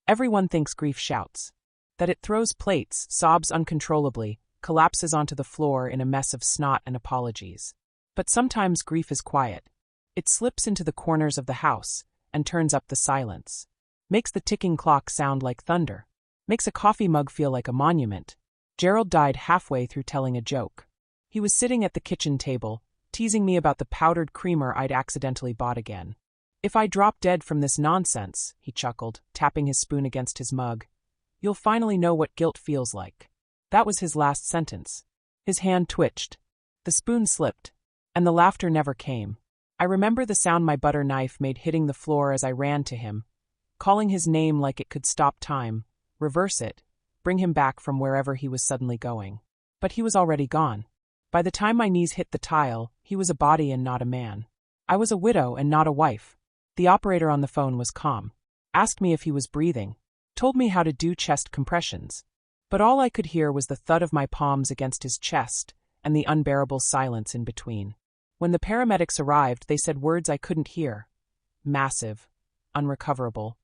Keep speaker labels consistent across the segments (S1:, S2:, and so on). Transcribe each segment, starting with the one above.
S1: Everyone thinks grief shouts. That it throws plates, sobs uncontrollably, collapses onto the floor in a mess of snot and apologies. But sometimes grief is quiet. It slips into the corners of the house and turns up the silence. Makes the ticking clock sound like thunder. Makes a coffee mug feel like a monument. Gerald died halfway through telling a joke. He was sitting at the kitchen table, teasing me about the powdered creamer I'd accidentally bought again. "If I drop dead from this nonsense," he chuckled, tapping his spoon against his mug, "you'll finally know what guilt feels like." That was his last sentence. His hand twitched. The spoon slipped. And the laughter never came. I remember the sound my butter knife made hitting the floor as I ran to him, calling his name like it could stop time, reverse it, bring him back from wherever he was suddenly going. But he was already gone. By the time my knees hit the tile, he was a body and not a man. I was a widow and not a wife. The operator on the phone was calm. Asked me if he was breathing. Told me how to do chest compressions. But all I could hear was the thud of my palms against his chest and the unbearable silence in between. When the paramedics arrived, they said words I couldn't hear. Massive. Unrecoverable.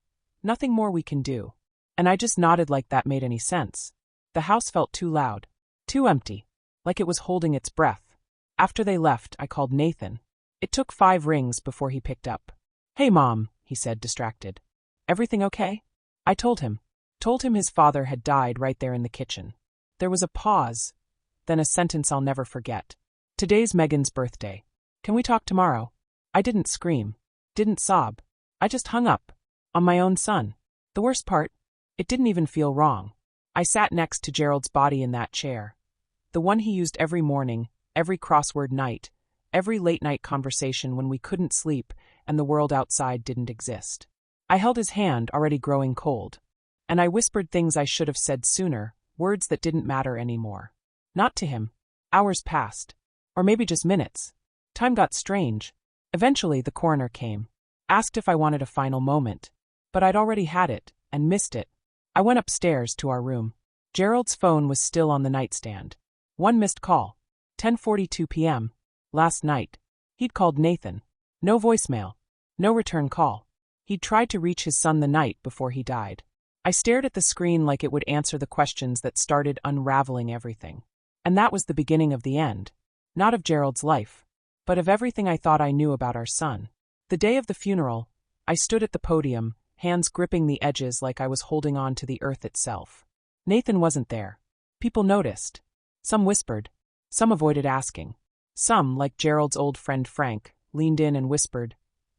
S1: Nothing more we can do. And I just nodded like that made any sense. The house felt too loud. Too empty. Like it was holding its breath. After they left, I called Nathan. It took 5 rings before he picked up. "Hey, Mom," he said, distracted. "Everything okay?" I told him. Told him his father had died right there in the kitchen. There was a pause, then a sentence I'll never forget. "Today's Megan's birthday. Can we talk tomorrow?" I didn't scream. Didn't sob. I just hung up. On my own son. The worst part? It didn't even feel wrong. I sat next to Gerald's body in that chair. The one he used every morning, every crossword night, every late-night conversation when we couldn't sleep and the world outside didn't exist. I held his hand, already growing cold. And I whispered things I should have said sooner, words that didn't matter anymore. Not to him. Hours passed. Or maybe just minutes. Time got strange. Eventually, the coroner came. Asked if I wanted a final moment. But I'd already had it, and missed it. I went upstairs to our room. Gerald's phone was still on the nightstand. One missed call. 10:42 p.m. Last night. He'd called Nathan. No voicemail. No return call. He'd tried to reach his son the night before he died. I stared at the screen like it would answer the questions that started unraveling everything. And that was the beginning of the end. Not of Gerald's life, but of everything I thought I knew about our son. The day of the funeral, I stood at the podium, hands gripping the edges like I was holding on to the earth itself. Nathan wasn't there. People noticed. Some whispered. Some avoided asking. Some, like Gerald's old friend Frank, leaned in and whispered,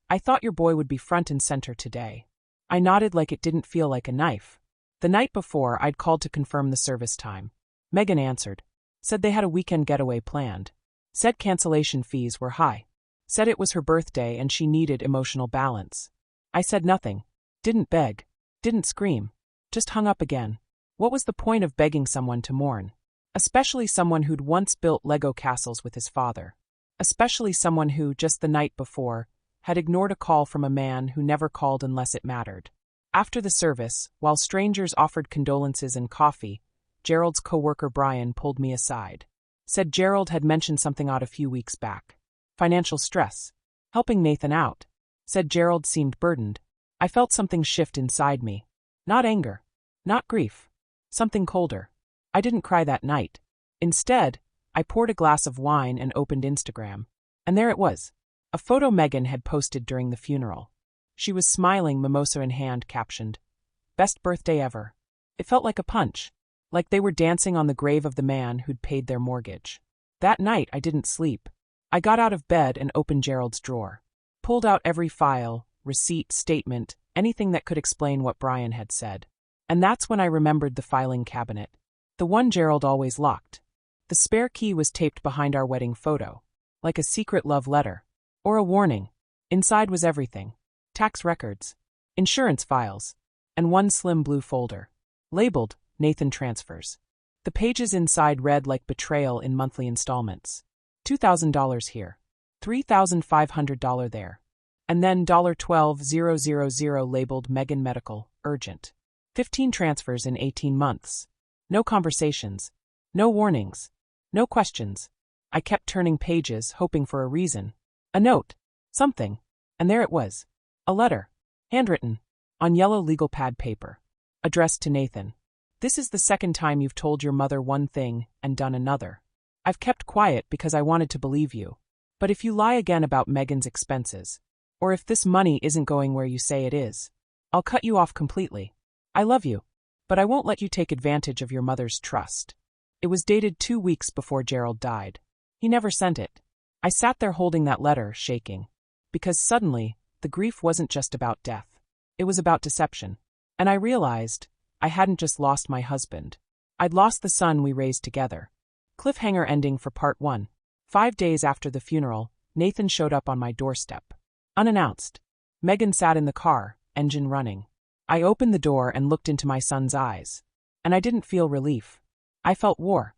S1: "I thought your boy would be front and center today." I nodded like it didn't feel like a knife. The night before, I'd called to confirm the service time. Megan answered. Said they had a weekend getaway planned. Said cancellation fees were high. Said it was her birthday and she needed emotional balance. I said nothing. Didn't beg. Didn't scream. Just hung up again. What was the point of begging someone to mourn? Especially someone who'd once built Lego castles with his father. Especially someone who, just the night before, had ignored a call from a man who never called unless it mattered. After the service, while strangers offered condolences and coffee, Gerald's co-worker Brian pulled me aside. Said Gerald had mentioned something odd a few weeks back. Financial stress. Helping Nathan out. Said Gerald seemed burdened. I felt something shift inside me. Not anger. Not grief. Something colder. I didn't cry that night. Instead, I poured a glass of wine and opened Instagram. And there it was. A photo Megan had posted during the funeral. She was smiling, mimosa in hand, captioned, "Best birthday ever." It felt like a punch. Like they were dancing on the grave of the man who'd paid their mortgage. That night, I didn't sleep. I got out of bed and opened Gerald's drawer. Pulled out every file, receipt, statement, anything that could explain what Brian had said. And that's when I remembered the filing cabinet. The one Gerald always locked. The spare key was taped behind our wedding photo. Like a secret love letter. Or a warning. Inside was everything. Tax records. Insurance files. And one slim blue folder. Labeled, Nathan Transfers. The pages inside read like betrayal in monthly installments. $2,000 here. $3,500 there. And then $12,000 labeled Megan Medical, urgent. 15 transfers in 18 months. No conversations. No warnings. No questions. I kept turning pages, hoping for a reason. A note. Something. And there it was. A letter. Handwritten. On yellow legal pad paper. addressed to Nathan. This is the second time you've told your mother one thing and done another. I've kept quiet because I wanted to believe you. But if you lie again about Megan's expenses, or if this money isn't going where you say it is, I'll cut you off completely. I love you, but I won't let you take advantage of your mother's trust. It was dated 2 weeks before Gerald died. He never sent it. I sat there holding that letter, shaking. Because suddenly, the grief wasn't just about death. It was about deception. And I realized I hadn't just lost my husband. I'd lost the son we raised together. Cliffhanger ending for part 1. 5 days after the funeral, Nathan showed up on my doorstep. Unannounced. Megan sat in the car, engine running. I opened the door and looked into my son's eyes. And I didn't feel relief. I felt war.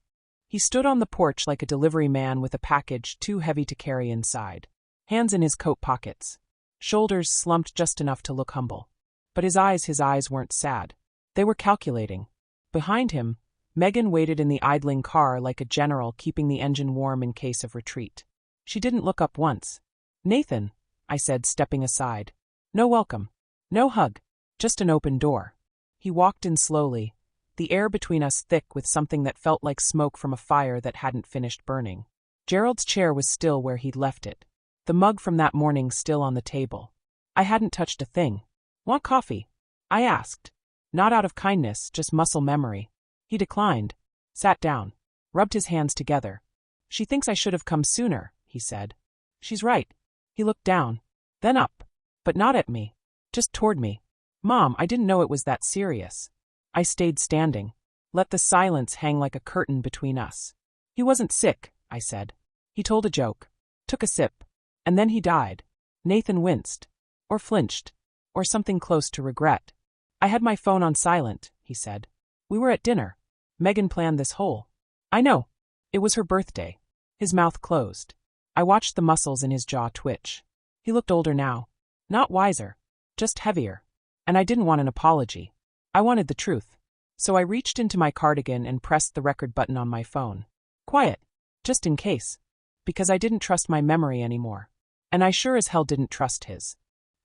S1: He stood on the porch like a delivery man with a package too heavy to carry inside. Hands in his coat pockets. Shoulders slumped just enough to look humble. But his eyes weren't sad. They were calculating. Behind him, Megan waited in the idling car like a general keeping the engine warm in case of retreat. She didn't look up once. "Nathan," I said, stepping aside. "No welcome. No hug. Just an open door." He walked in slowly, the air between us thick with something that felt like smoke from a fire that hadn't finished burning. Gerald's chair was still where he'd left it. The mug from that morning still on the table. I hadn't touched a thing. "Want coffee?" I asked. Not out of kindness, just muscle memory. He declined, sat down, rubbed his hands together. "She thinks I should have come sooner," he said. "She's right." He looked down, then up, but not at me, just toward me. "Mom, I didn't know it was that serious." I stayed standing, let the silence hang like a curtain between us. "He wasn't sick," I said. "He told a joke, took a sip, and then he died." Nathan winced, or flinched, or something close to regret. "I had my phone on silent," he said. "We were at dinner. Megan planned this whole." "I know. It was her birthday." His mouth closed. I watched the muscles in his jaw twitch. He looked older now. Not wiser. Just heavier. And I didn't want an apology. I wanted the truth. So I reached into my cardigan and pressed the record button on my phone. Quiet. Just in case. Because I didn't trust my memory anymore. And I sure as hell didn't trust his.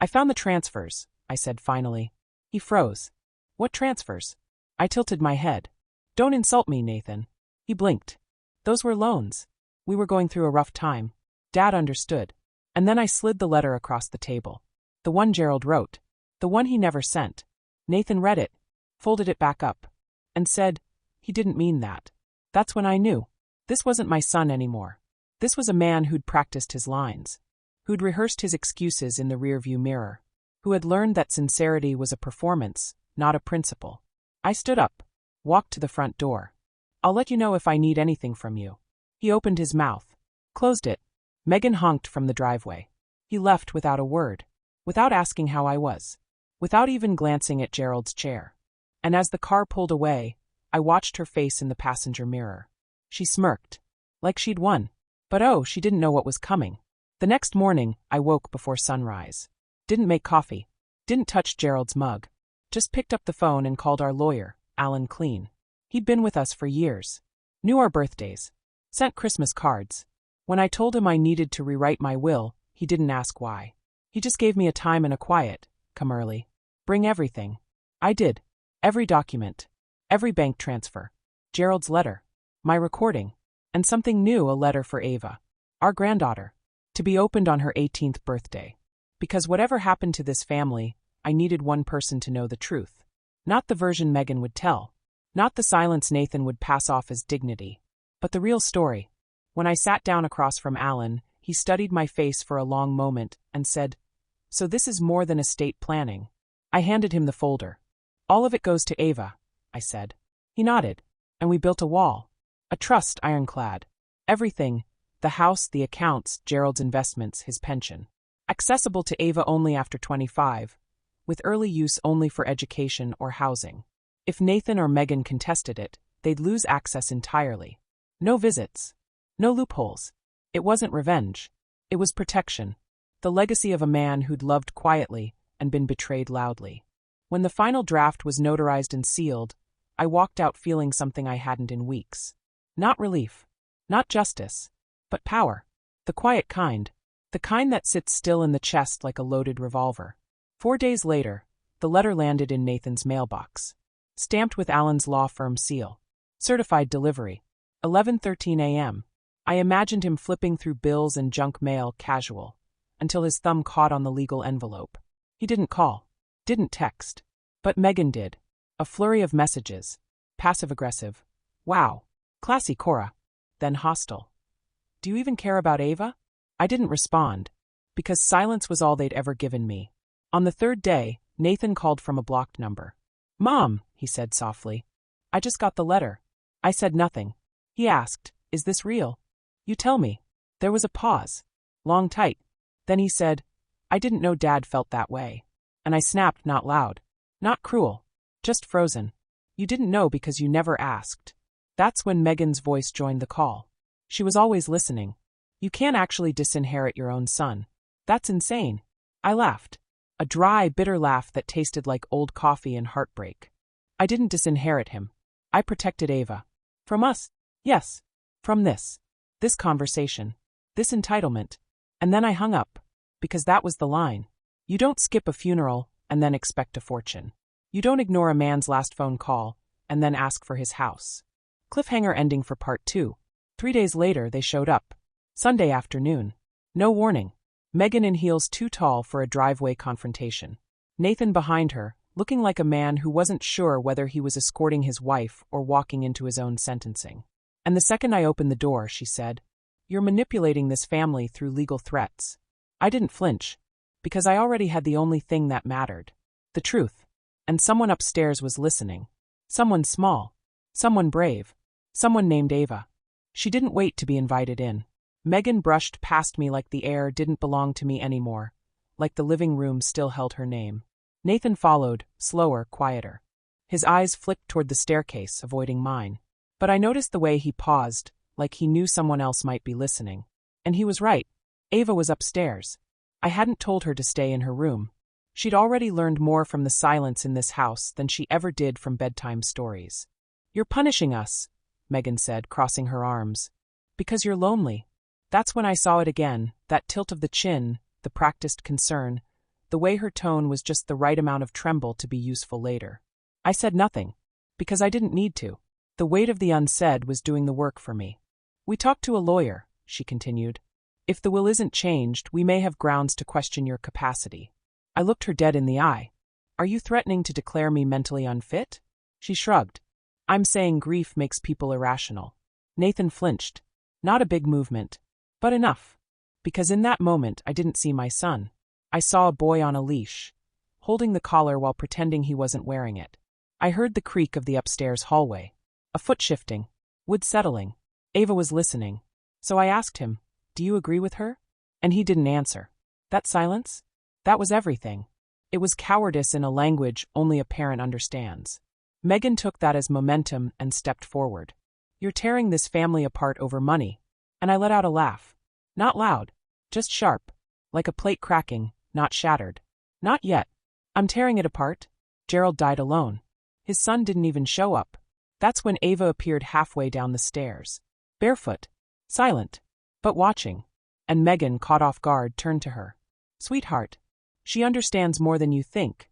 S1: "I found the transfers," I said finally. He froze. "What transfers?" I tilted my head. "Don't insult me, Nathan." He blinked. "Those were loans. We were going through a rough time." Dad understood. And then I slid the letter across the table. The one Gerald wrote. The one he never sent. Nathan read it, folded it back up, and said, "He didn't mean that." That's when I knew. This wasn't my son anymore. This was a man who'd practiced his lines, who'd rehearsed his excuses in the rearview mirror, who had learned that sincerity was a performance, not a principle. I stood up, walked to the front door. "I'll let you know if I need anything from you." He opened his mouth, closed it. Megan honked from the driveway. He left without a word, without asking how I was, without even glancing at Gerald's chair. And as the car pulled away, I watched her face in the passenger mirror. She smirked, like she'd won. But oh, she didn't know what was coming. The next morning, I woke before sunrise. Didn't make coffee. Didn't touch Gerald's mug. Just picked up the phone and called our lawyer, Alan Clean. He'd been with us for years. Knew our birthdays. Sent Christmas cards. When I told him I needed to rewrite my will, he didn't ask why. He just gave me a time and a quiet. "Come early. Bring everything." I did. Every document. Every bank transfer. Gerald's letter. My recording. And something new, a letter for Ava, our granddaughter, to be opened on her 18th birthday. Because whatever happened to this family, I needed one person to know the truth. Not the version Megan would tell. Not the silence Nathan would pass off as dignity. But the real story. When I sat down across from Alan, he studied my face for a long moment and said, "So this is more than estate planning." I handed him the folder. "All of it goes to Ava," I said. He nodded, and we built a wall. A trust ironclad. Everything, the house, the accounts, Gerald's investments, his pension. Accessible to Ava only after 25, with early use only for education or housing. If Nathan or Megan contested it, they'd lose access entirely. No visits. No loopholes. It wasn't revenge. It was protection. The legacy of a man who'd loved quietly and been betrayed loudly. When the final draft was notarized and sealed, I walked out feeling something I hadn't in weeks. Not relief. Not justice. But power. The quiet kind. The kind that sits still in the chest like a loaded revolver. 4 days later, the letter landed in Nathan's mailbox. stamped with Allen's law firm seal. Certified delivery. 11:13 a.m. I imagined him flipping through bills and junk mail casual, until his thumb caught on the legal envelope. He didn't call, didn't text. But Megan did. A flurry of messages. Passive-aggressive. Wow. Classy Cora. Then hostile. Do you even care about Ava? I didn't respond, because silence was all they'd ever given me. On the third day, Nathan called from a blocked number. Mom, he said softly. I just got the letter. I said nothing. He asked, is this real? You tell me. There was a pause. Long tight. Then he said, I didn't know Dad felt that way. And I snapped, not loud. Not cruel. Just frozen. You didn't know because you never asked. That's when Megan's voice joined the call. She was always listening. You can't actually disinherit your own son. That's insane. I laughed. A dry, bitter laugh that tasted like old coffee and heartbreak. I didn't disinherit him. I protected Ava. From us? Yes. From this. This conversation. This entitlement. And then I hung up. Because that was the line. You don't skip a funeral and then expect a fortune. You don't ignore a man's last phone call and then ask for his house. Cliffhanger ending for part 2. 3 days later, they showed up. Sunday afternoon. No warning. Megan in heels too tall for a driveway confrontation. Nathan behind her, looking like a man who wasn't sure whether he was escorting his wife or walking into his own sentencing. And the second I opened the door, she said, You're manipulating this family through legal threats. I didn't flinch, because I already had the only thing that mattered. The truth. And someone upstairs was listening. Someone small. Someone brave. Someone named Ava. She didn't wait to be invited in. Megan brushed past me like the air didn't belong to me anymore, like the living room still held her name. Nathan followed, slower, quieter. His eyes flicked toward the staircase, avoiding mine. But I noticed the way he paused, like he knew someone else might be listening. And he was right. Ava was upstairs. I hadn't told her to stay in her room. She'd already learned more from the silence in this house than she ever did from bedtime stories. You're punishing us, Megan said, crossing her arms. Because you're lonely. That's when I saw it again, that tilt of the chin, the practiced concern, the way her tone was just the right amount of tremble to be useful later. I said nothing, because I didn't need to. The weight of the unsaid was doing the work for me. We talked to a lawyer, she continued. If the will isn't changed, we may have grounds to question your capacity. I looked her dead in the eye. Are you threatening to declare me mentally unfit? She shrugged. I'm saying grief makes people irrational. Nathan flinched. Not a big movement. But enough. Because in that moment I didn't see my son. I saw a boy on a leash, holding the collar while pretending he wasn't wearing it. I heard the creak of the upstairs hallway. A foot shifting. Wood settling. Ava was listening. So I asked him, Do you agree with her? And he didn't answer. That silence? That was everything. It was cowardice in a language only a parent understands. Megan took that as momentum and stepped forward. You're tearing this family apart over money. And I let out a laugh. Not loud. Just sharp. Like a plate cracking, not shattered. Not yet. I'm tearing it apart. Gerald died alone. His son didn't even show up. That's when Ava appeared halfway down the stairs. Barefoot. Silent. But watching. And Megan, caught off guard, turned to her. Sweetheart. She understands more than you think,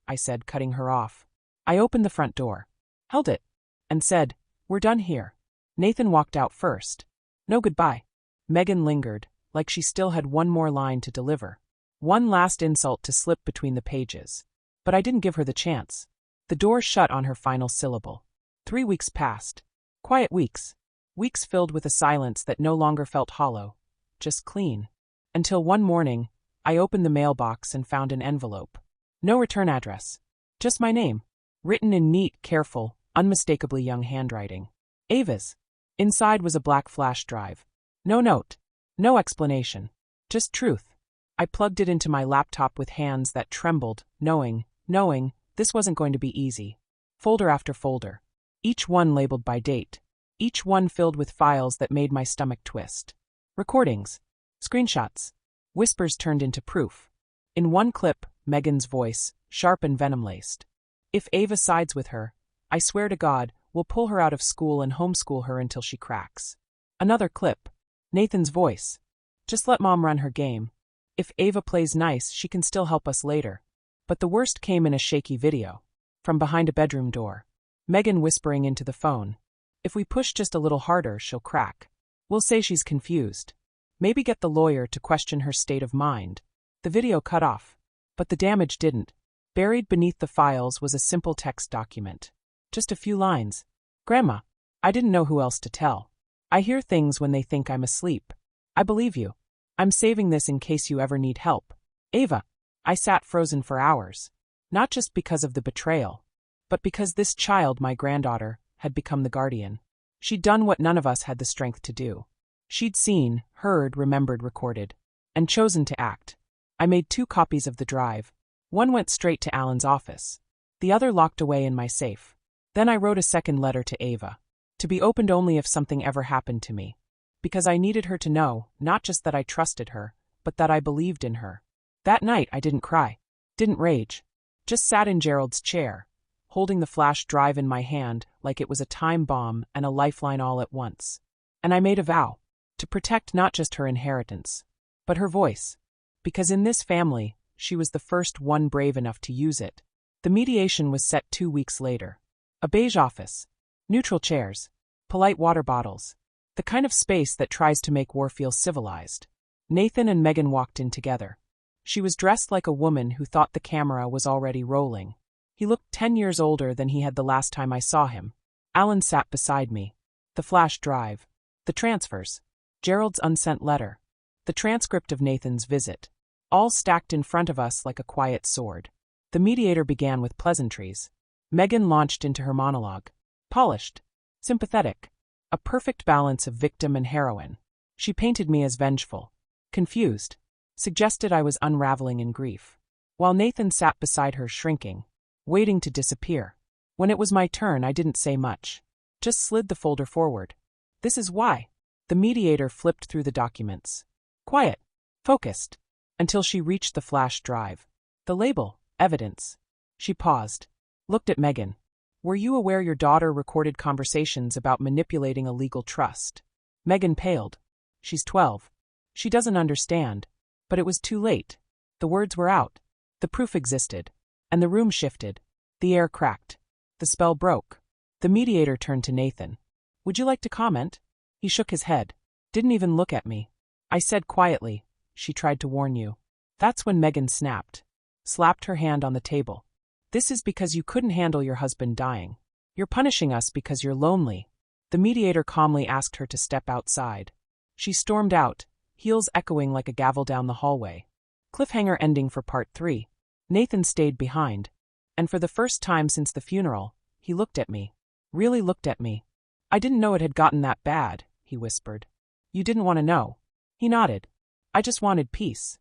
S1: I said, cutting her off. I opened the front door. Held it. And said, We're done here. Nathan walked out first. No goodbye. Megan lingered, like she still had one more line to deliver. One last insult to slip between the pages. But I didn't give her the chance. The door shut on her final syllable. 3 weeks passed. Quiet weeks. Weeks filled with a silence that no longer felt hollow. Just clean. Until one morning, I opened the mailbox and found an envelope. No return address. Just my name. Written in neat, careful, unmistakably young handwriting. Ava's. Inside was a black flash drive. No note. No explanation. Just truth. I plugged it into my laptop with hands that trembled, knowing this wasn't going to be easy. Folder after folder. Each one labeled by date. Each one filled with files that made my stomach twist. Recordings. Screenshots. Whispers turned into proof. In one clip, Megan's voice, sharp and venom-laced. If Ava sides with her, I swear to God, we'll pull her out of school and homeschool her until she cracks. Another clip. Nathan's voice. Just let Mom run her game. If Ava plays nice, she can still help us later. But the worst came in a shaky video. From behind a bedroom door. Megan whispering into the phone. If we push just a little harder, she'll crack. We'll say she's confused. Maybe get the lawyer to question her state of mind. The video cut off. But the damage didn't. Buried beneath the files was a simple text document. Just a few lines. Grandma, I didn't know who else to tell. I hear things when they think I'm asleep. I believe you. I'm saving this in case you ever need help. Ava. I sat frozen for hours. Not just because of the betrayal, but because this child, my granddaughter, had become the guardian. She'd done what none of us had the strength to do. She'd seen, heard, remembered, recorded, and chosen to act. I made 2 copies of the drive. One went straight to Alan's office. The other locked away in my safe. Then I wrote a second letter to Ava. To be opened only if something ever happened to me. Because I needed her to know, not just that I trusted her, but that I believed in her. That night I didn't cry. Didn't rage. Just sat in Gerald's chair, holding the flash drive in my hand like it was a time bomb and a lifeline all at once. And I made a vow. To protect not just her inheritance, but her voice. Because in this family, she was the first one brave enough to use it. The mediation was set 2 weeks later. A beige office. Neutral chairs. Polite water bottles. The kind of space that tries to make war feel civilized. Nathan and Megan walked in together. She was dressed like a woman who thought the camera was already rolling. He looked 10 years older than he had the last time I saw him. Alan sat beside me. The flash drive. The transfers. Gerald's unsent letter. The transcript of Nathan's visit. All stacked in front of us like a quiet sword. The mediator began with pleasantries. Megan launched into her monologue. Polished. Sympathetic. A perfect balance of victim and heroine. She painted me as vengeful. Confused. Suggested I was unraveling in grief. While Nathan sat beside her shrinking. Waiting to disappear. When it was my turn, I didn't say much. Just slid the folder forward. This is why. The mediator flipped through the documents. Quiet. Focused. Until she reached the flash drive. The label. Evidence. She paused. Looked at Megan. Were you aware your daughter recorded conversations about manipulating a legal trust? Megan paled. She's 12. She doesn't understand. But it was too late. The words were out. The proof existed. And the room shifted. The air cracked. The spell broke. The mediator turned to Nathan. Would you like to comment? He shook his head. Didn't even look at me. I said quietly, she tried to warn you. That's when Megan snapped. Slapped her hand on the table. This is because you couldn't handle your husband dying. You're punishing us because you're lonely. The mediator calmly asked her to step outside. She stormed out, heels echoing like a gavel down the hallway. Cliffhanger ending for part 3. Nathan stayed behind. And for the first time since the funeral, he looked at me. Really looked at me. I didn't know it had gotten that bad, he whispered. You didn't want to know. He nodded. I just wanted peace.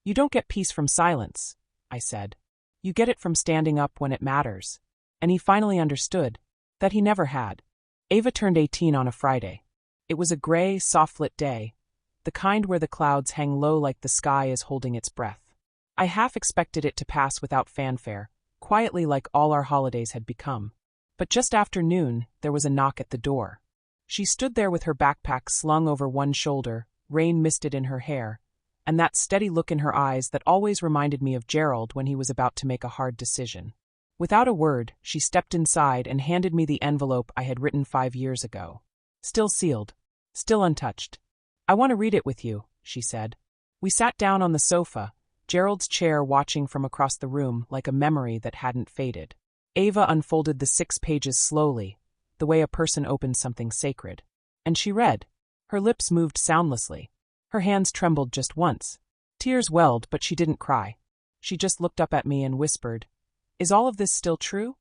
S1: You don't get peace from silence, I said. You get it from standing up when it matters. And he finally understood. That he never had. Ava turned 18 on a Friday. It was a gray, soft-lit day. The kind where the clouds hang low like the sky is holding its breath. I half expected it to pass without fanfare, quietly like all our holidays had become. But just after noon, there was a knock at the door. She stood there with her backpack slung over one shoulder, rain misted in her hair, and that steady look in her eyes that always reminded me of Gerald when he was about to make a hard decision. Without a word, she stepped inside and handed me the envelope I had written 5 years ago. Still sealed. Still untouched. I want to read it with you, she said. We sat down on the sofa, Gerald's chair watching from across the room like a memory that hadn't faded. Ava unfolded the 6 pages slowly, the way a person opens something sacred. And she read. Her lips moved soundlessly. Her hands trembled just once. Tears welled, but she didn't cry. She just looked up at me and whispered, Is all of this still true?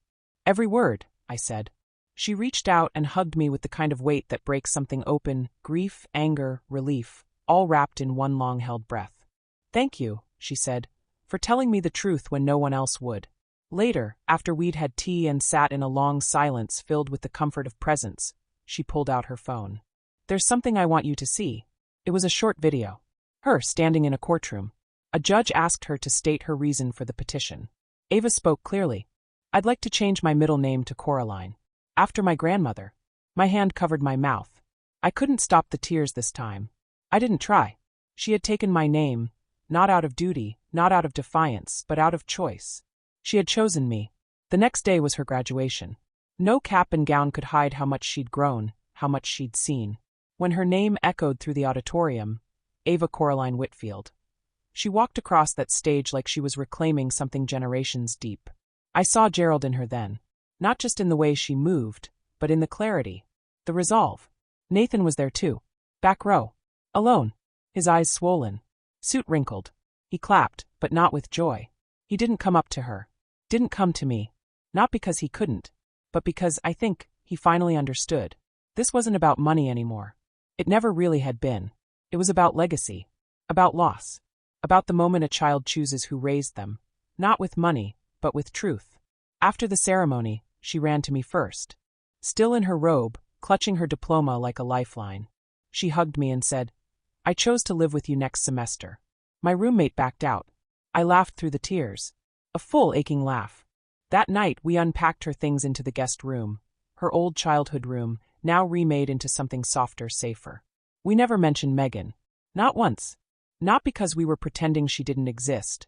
S1: Every word, I said. She reached out and hugged me with the kind of weight that breaks something open, grief, anger, relief, all wrapped in one long-held breath. Thank you, she said, for telling me the truth when no one else would. Later, after we'd had tea and sat in a long silence filled with the comfort of presence, she pulled out her phone. There's something I want you to see. It was a short video. Her standing in a courtroom. A judge asked her to state her reason for the petition. Ava spoke clearly. I'd like to change my middle name to Coraline. After my grandmother. My hand covered my mouth. I couldn't stop the tears this time. I didn't try. She had taken my name, not out of duty, not out of defiance, but out of choice. She had chosen me. The next day was her graduation. No cap and gown could hide how much she'd grown, how much she'd seen. When her name echoed through the auditorium, Ava Coraline Whitfield. She walked across that stage like she was reclaiming something generations deep. I saw Gerald in her then. Not just in the way she moved, but in the clarity. The resolve. Nathan was there too. Back row. Alone. His eyes swollen. Suit wrinkled. He clapped, but not with joy. He didn't come up to her. Didn't come to me. Not because he couldn't, but because, I think, he finally understood. This wasn't about money anymore. It never really had been. It was about legacy. About loss. About the moment a child chooses who raised them. Not with money, but with truth. After the ceremony, she ran to me first. Still in her robe, clutching her diploma like a lifeline. She hugged me and said, "I chose to live with you next semester." My roommate backed out. I laughed through the tears. A full aching laugh. That night we unpacked her things into the guest room. Her old childhood room, now remade into something softer, safer. We never mentioned Megan. Not once. Not because we were pretending she didn't exist,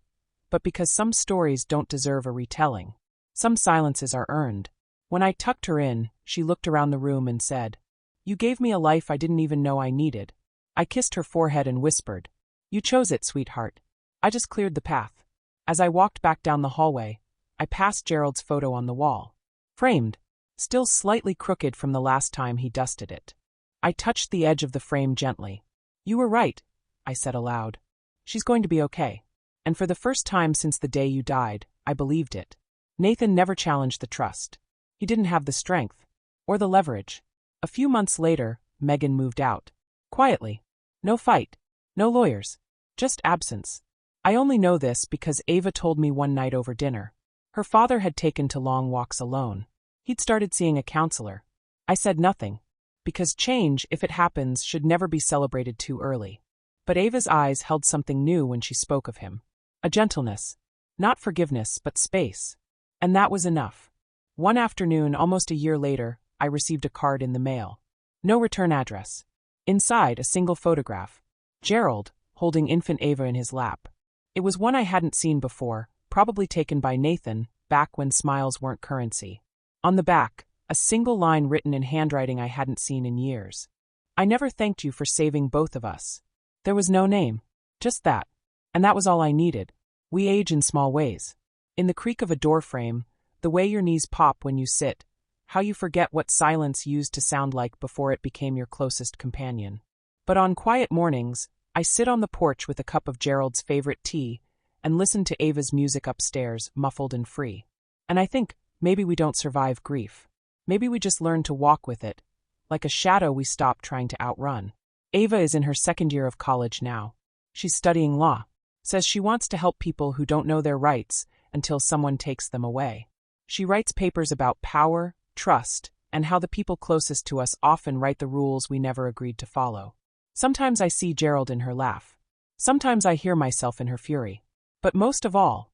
S1: but because some stories don't deserve a retelling. Some silences are earned. When I tucked her in, she looked around the room and said, "You gave me a life I didn't even know I needed." I kissed her forehead and whispered, "You chose it, sweetheart. I just cleared the path." As I walked back down the hallway, I passed Gerald's photo on the wall. Framed. Still slightly crooked from the last time he dusted it. I touched the edge of the frame gently. "You were right," I said aloud. "She's going to be okay." And for the first time since the day you died, I believed it. Nathan never challenged the trust. He didn't have the strength. Or the leverage. A few months later, Megan moved out. Quietly. No fight. No lawyers. Just absence. I only know this because Ava told me one night over dinner. Her father had taken to long walks alone. He'd started seeing a counselor. I said nothing. Because change, if it happens, should never be celebrated too early. But Ava's eyes held something new when she spoke of him. A gentleness. Not forgiveness, but space. And that was enough. One afternoon, almost a year later, I received a card in the mail. No return address. Inside, a single photograph. Gerald, holding infant Ava in his lap. It was one I hadn't seen before, probably taken by Nathan, back when smiles weren't currency. On the back, a single line written in handwriting I hadn't seen in years. "I never thanked you for saving both of us." There was no name. Just that. And that was all I needed. We age in small ways. In the creak of a door frame, the way your knees pop when you sit, how you forget what silence used to sound like before it became your closest companion. But on quiet mornings, I sit on the porch with a cup of Gerald's favorite tea and listen to Ava's music upstairs, muffled and free. And I think, maybe we don't survive grief. Maybe we just learn to walk with it, like a shadow we stop trying to outrun. Ava is in her second year of college now. She's studying law. Says she wants to help people who don't know their rights until someone takes them away. She writes papers about power, trust, and how the people closest to us often write the rules we never agreed to follow. Sometimes I see Gerald in her laugh. Sometimes I hear myself in her fury. But most of all,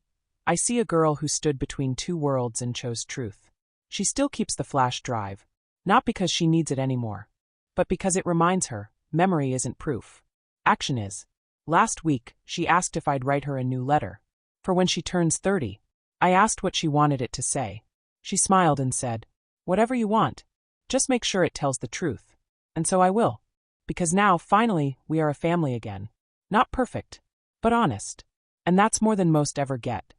S1: I see a girl who stood between two worlds and chose truth. She still keeps the flash drive, not because she needs it anymore, but because it reminds her, memory isn't proof. Action is. Last week, she asked if I'd write her a new letter. For when she turns 30, I asked what she wanted it to say. She smiled and said, "Whatever you want. Just make sure it tells the truth." And so I will. Because now, finally, we are a family again. Not perfect, but honest. And that's more than most ever get.